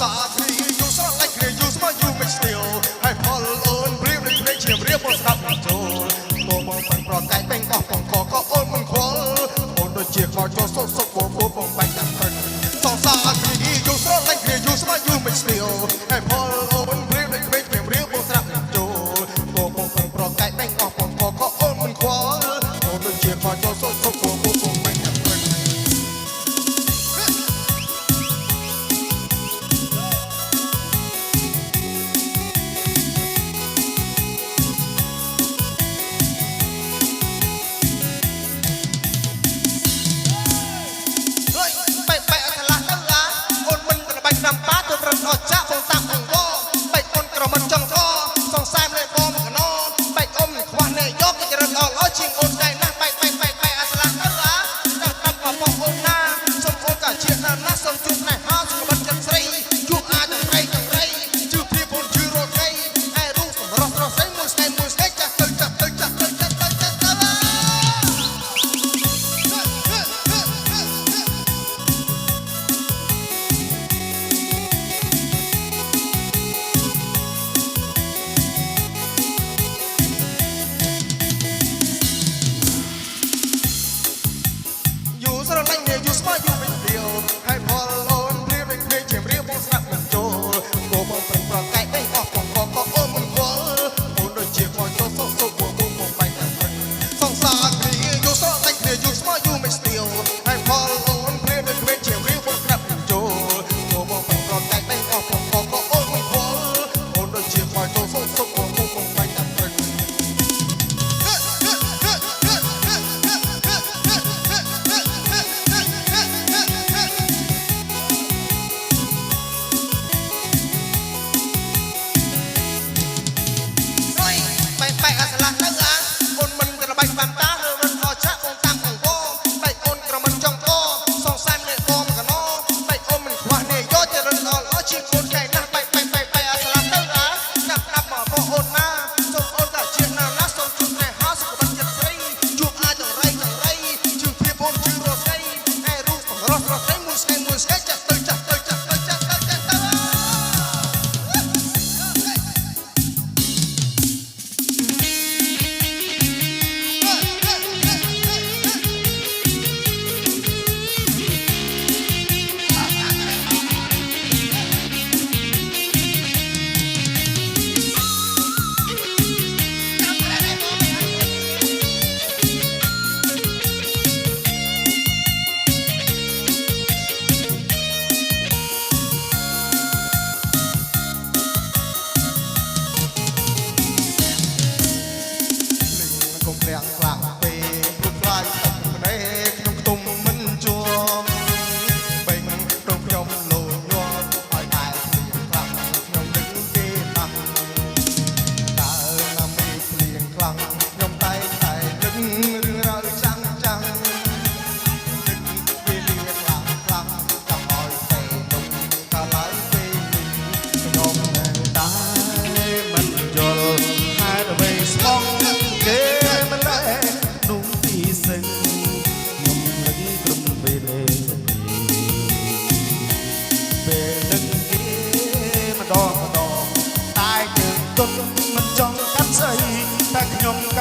សាគ្រីយូស្រឡាញ់គ្រាយូស្មោះយូមិនស្ទៀវហើយផលអូនព្រៀបដូចភ្លេចជារៀបមកស្ដាប់ចូលបងបងមិនប្រកែកពេញអស់បងក៏អូនមិនខ្វល់អូនដូចជាខចូលសុកបងបាញ់តាមព្រឹកសងសាគ្រីយូស្រឡាញ់គ្រាយូស្មោះយូមិនស្ទៀវហើយផលអូនព្រៀបដូចភ្លេចជារៀបមកស្ដាប់ចូលបងបងមិនប្រកែកពេញអស់បងក៏អូនមិនខ្វល់អូនដូចជាខចូលសុកបងបាញ់តាមព្រឹក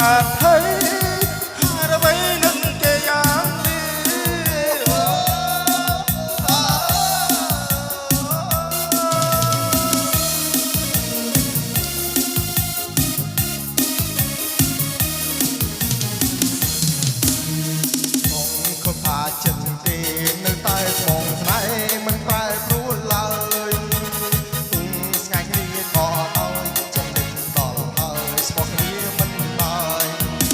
កើតហើយហើយអ្វីនឹងគេយ៉ាងនេះខំថាចិត្តទេនៅតែស្មងស្នេហ៍មិនប្រែប្រួលឡើយស្ងាយគ្នាក៏ដោយចិត្តដល់ហើយស្មោះគ្នាមិនឡើយ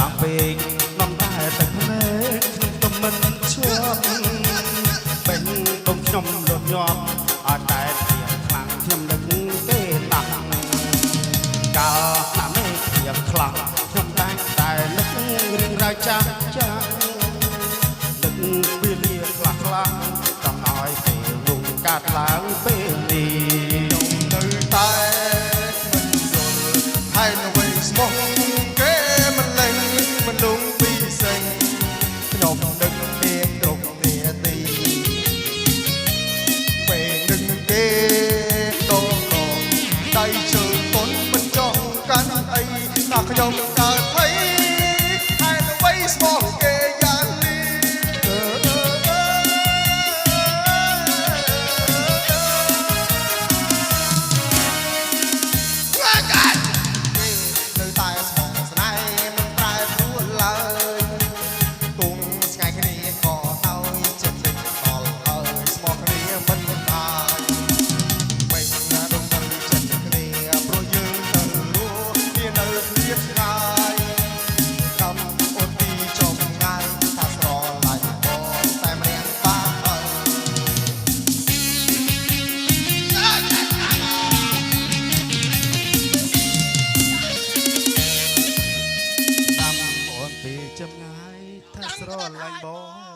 ឡើងពេកនំតែតែភ្នែកខ្ញុំក៏មិនឈប់ពេញដុំខ្ញុំលត់ញាប់អត់តែព្រៀងខ្លាំងខ្ញុំដឹកគេតាំងកាលណាមេព្រៀងខ្លាំងខ្ញុំតែងតែនឹករឿងរ៉ាវចាស់ចាស់នឹកពេលលាខ្លះខ្លះចង់ឲ្យពេលនោះកាត់ឡើងពេលនេះនៅតែមិនយល់ហើយនៅវិញស្មោះគេមិនលែងមិនលងពីសេងខ្ញុំដឹកគេគ្រប់នាទីពេលដឹកគេដោដៃជើងតន់មិនចង់កាន់អីណាខ្ញុំកើតភ័យហើយនៅវិញស្មោះគេយ៉ាងនេះនៅតែស្មោះស្នេហ៍មិនប្រែប្រួលឡើយទុំស្ងាយគ្នាក៏ហើយចិត្តលេចដល់ហើយស្មោះគ្នាមិនបានមិនណាដងទៅចិត្តគ្នាព្រោះយើងទៅរស់គ្នានៅទៀតឆ្ងាយកំអូនពីចំងាយថាស្រឡាញ់បងតែម្នាក់បានហើយតាមអូនពីចម្ងាយថាស្រឡាញ់បង